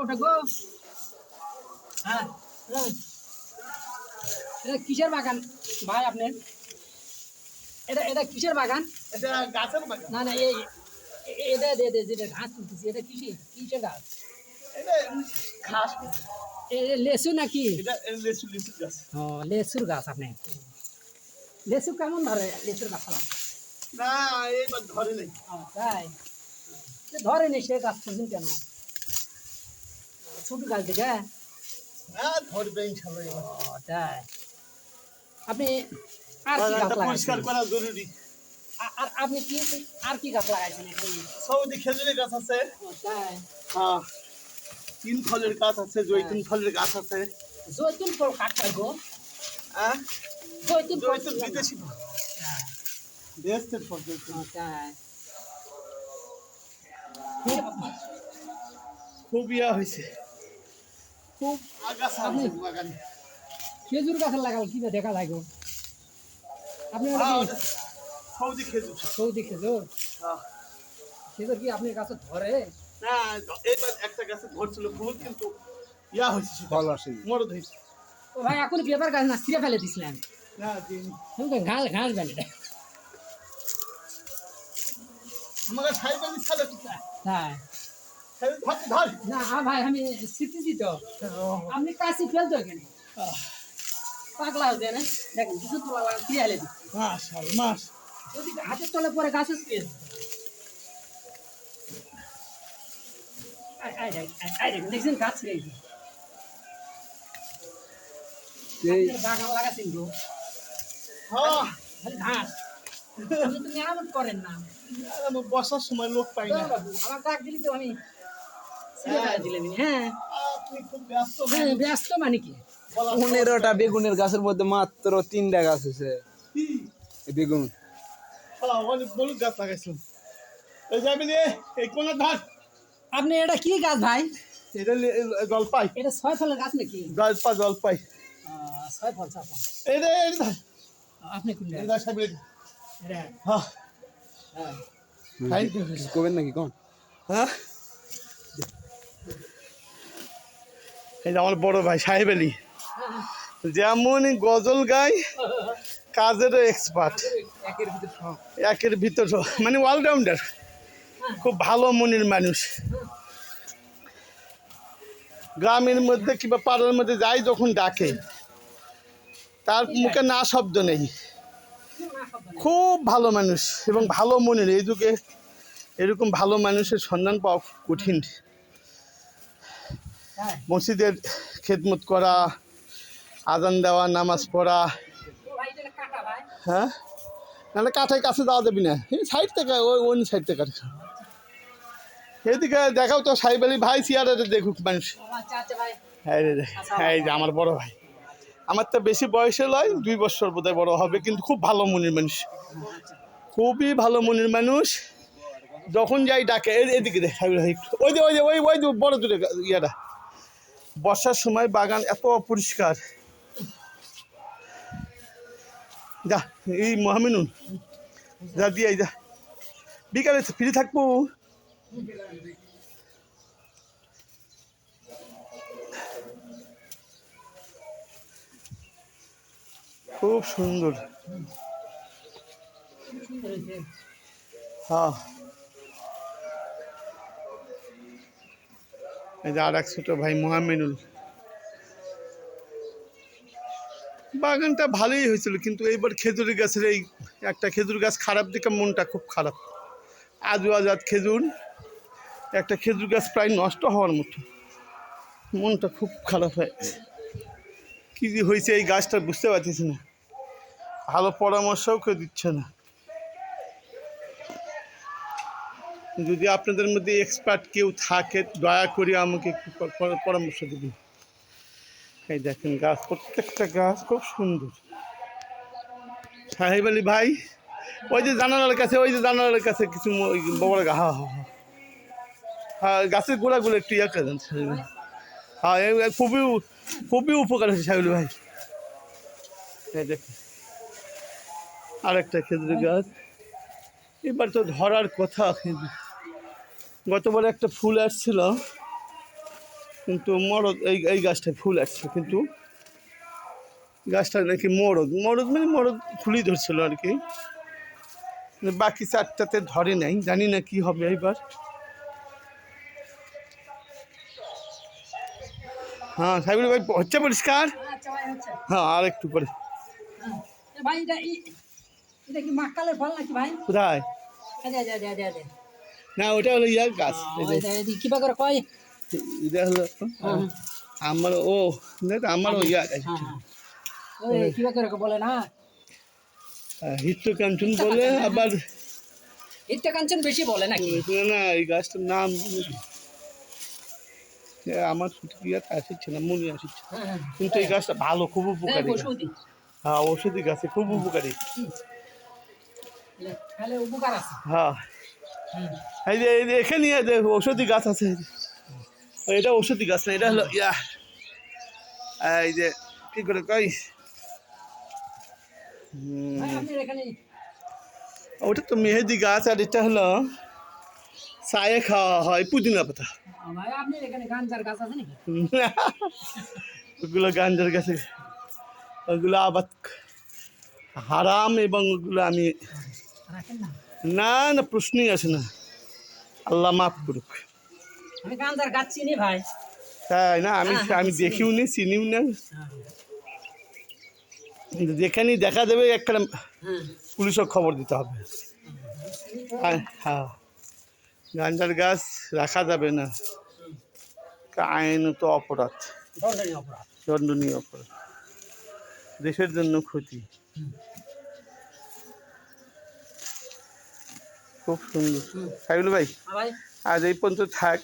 ওটা গো হ্যাঁ হ্যাঁ। এটা কিসের বাগান ভাই আপনার? এটা এটা কিসের বাগান? এটা গাছের বাগান। না না এই এটা দে দে যেটা ঘাস তুলতেছি এটা কিসের গাছ? এটা ঘাস। লেসু নাকি? এটা লিচু লিচু গাছ। ও লেসুর গাছ আপনি। লেসু কেমন ধরে লেসুর গাছ? না এইবার ধরে নেই। তাই ধরে নেই সে গাছ তুলছেন কেন? ছোট গাছ থেকে হ্যাঁ ধরবে ইনশাআল্লাহ এবার। তাই আপনি আর কি গাছ পরিষ্কার লাগাইছেন? করা জরুরি। আর আপনি কি আর কি গাছ লাগাইছেন এখানে? সৌদি খেজুরের গাছ আছে। তাই হ্যাঁ তিন ফলের গাছ আছে, জৈতুন ফলের গাছ আছে। জৈতুন ফল কাটতে গো? হ্যাঁ জৈতুন ফল জৈতুন বিদেশি ফল, হ্যাঁ দেশের ফল জৈতুন। তাই খুব ইয়া হয়েছে, খুব আগাছা আছে বাগানে। খেজুর গাছ লাগাল কি দেখা যায় গো? আপনি হ্যাঁ, ওটা সৌদি খেজুর। সৌদি খেজুর হ্যাঁ। খেজুর কি আপনি গাছে ধরে? না এবার একটা গাছে ধরছিল ফুল, কিন্তু ইয়া হয়েছে, ফল আসে মরদ হয়েছে। ও ভাই এখন পেপার গাছ না ছিঁড়ে ফেলে দিছিলেন? না দিন ঘাস ঘাস বেন এটা আমাকে সাইকেল ছাড়ে তাই ধর। না ভাই আমি শিখতেছি তো, আপনি কাশি ফেলতো এখানে পাগলা হচ্ছে না? দেখেন কিছু তোলা লাগা ছিঁড়ে ফেলে দিচ্ছে। মাস যদি হাতের তলে পরে গাছে ছিঁড়ে দেখছেন গাছ ছিঁড়ে গেছে। বাগান লাগাছেন গো হ্যাঁ খালি ঘাস, আপনি তো মেরামত করেন না। বর্ষার সময় লোক পাই না। বাবু, আমার ডাক দিলি তো আমি ছিঁড়ে ফেলে দিলেন। হ্যাঁ আপনি খুব ব্যস্ত হ্যাঁ ব্যস্ত মানে কি? 15টা বেগুনের গাছের মধ্যে মাত্র 3টা গাছ হয়েছে। বেগুন অনেক বড় গাছ লাগাইছিলাম। এই যাবি রে, এই কোন ধার। আপনি এটা কি গাছ ভাই? এটা জলপাই। এটা 6 ফলের গাছ নাকি? জলপাই 6 ফল চাপা। এই রে এই ধার। আপনি কোনটা? এই ধার সাহেব এটা হ্যাঁ হ্যাঁ করবেন নাকি কোন? হ্যাঁ এই যে আমার বড় ভাই সাহেব আলী, যেমন গজল গায় কাজেরও এক্সপার্ট, একের ভিতর সব। একের ভিতর মানে অলরাউন্ডার, খুব ভালো মনের মানুষ। গ্রামের মধ্যে কিংবা পাড়ার মধ্যে যাই যখন ডাকে তার মুখে না শব্দ নেই। খুব ভালো মানুষ এবং ভালো মনের। এই যুগে এরকম ভালো মানুষের সন্ধান পাওয়া খুব কঠিন। হ্যাঁ মসজিদের খেদমত করা, আজান দেওয়া, নামাজ পড়া। ও ভাই এটা কাটা ভাই। হ্যাঁ নাহলে কাঠায় কাছে দেওয়া যাবি না, এই সাইড থেকে ওই অন্য সাইড থেকে এদিকে দেখাও তো সাহেব আলী ভাই, চেয়ারে দেখুক মানুষ। ও আচ্ছা আচ্ছা ভাই। হ্যাঁ রে রে, এই যে আমার বড় ভাই, আমার তো বেশি বয়সে নয়, 2 বছর বোধহয় বড় হবে, কিন্তু খুব ভালো মনের মানুষ, খুবই ভালো মনের মানুষ। যখন যাই ডাকে এদিকে দেখ সাহেব ভাই, ওই যে ওই যে ওই ওই যে বড় দূরে ইয়াটা। বর্ষার সময় বাগান এত অপরিষ্কার। যা এই মহামিনুন যা দিয়ে যা, বিকালে ফ্রি থাকবো। খুব সুন্দর। সুন্দর হয়েছে। হ্যাঁ এই যে আর এক ছোট ভাই মোহাম্মিনুল। বাগানটা ভালোই হয়েছিল, কিন্তু এইবার খেজুরের গাছের এই একটা খেজুর গাছ খারাপ দেখে মনটা খুব খারাপ। আজু আজাদ খেজুর, একটা খেজুর গাছ প্রায় নষ্ট হওয়ার মতো, মনটা খুব খারাপ হয়। কী যে হয়েছে এই গাছটা বুঝতে পারতেছি না, ভালো পরামর্শও কেউ দিচ্ছে না। যদি আপনাদের মধ্যে এক্সপার্ট কেউ থাকে দয়া করে আমাকে একটু পরামর্শ দেবেন। এই দেখেন গাছ, প্রত্যেকটা গাছ খুব সুন্দর। সাহেব আলী ভাই ওই যে জানালার কাছে, ওই যে জানালার কাছে কিছু বড় গা, হ্যাঁ হ্যাঁ হ্যাঁ গাছের গোড়াগুলো একটু ইয়ে করেন সাহেব। হ্যাঁ খুবই খুবই উপকার হয়েছে সাহেব আলী ভাই। এই দেখেন আরেকটা খেজুরের গাছ, এবার তো ধরার কথা। গতবার একটা ফুল আসছিল, কিন্তু মরদ এই গাছটায় ফুল আসছে, কিন্তু গাছটা নাকি মরদ মরদ মানে মরদ ফুলই ধরছিল আর কি, বাকি চারটাতে ধরে নাই, জানি না কি হবে এবার। হ্যাঁ সাইবুল ভাই হচ্ছে পরিষ্কার। আচ্ছা ভাই হচ্ছে। হ্যাঁ আর একটু পরে। হ্যাঁ। এ ভাই এটা কি মাকালের ফল নাকি ভাই? কোথায়? দে। না ওটা হলো ইয়ার গাছ, এই যে কিবা করে কয়? এটা হলো আমার ও আমারও ইয়া ওই কিবা করে বলে না, হিত্য কাঞ্চন বলে, আবার ইত্যা কাঞ্চন বেশি বলে নাকি? না এই গাছটার নাম আমার ইয়াতে আসছে না, মনে আসছে, কিন্তু এই গাছটা ভালো, খুব উপকারী। হ্যাঁ ঔষধি গাছে খুব উপকারী। তাহলে উপকার আছে। হ্যাঁ এই যে এখানে ঔষধি গাছ আছে, এটা ঔষধি গাছ না, এটা হলো ইয়া এই যে কি করে কই, ওটা তো মেহেদি গাছ, আর এটা হলো চায়ে খাওয়া হয় পুদিনা পাতা। ভাই আপনার এখানে গাঞ্জার গাছ আছে নাকি? ওগুলো গাঞ্জার গাছে, ওগুলো আবার হারাম, এবং ওগুলো আমি রাখেন না। না না প্রশ্নই আসে না, আল্লাহ মাফ করুক। আমি গাঞ্জার গাছ চিনি ভাই। তাই না? আমি দেখিও নি, চিনিও না, যেখানেই দেখা দেবে একটা পুলিশও খবর দিতে হবে। হ্যাঁ গাঞ্জার গাছ রাখা যাবে না, আইনত অপরাধ, দণ্ডনীয় অপরাধ, দেশের জন্য ক্ষতি। খুব সুন্দর সাইবুল ভাই, ভাই আজ এই পর্যন্ত থাক।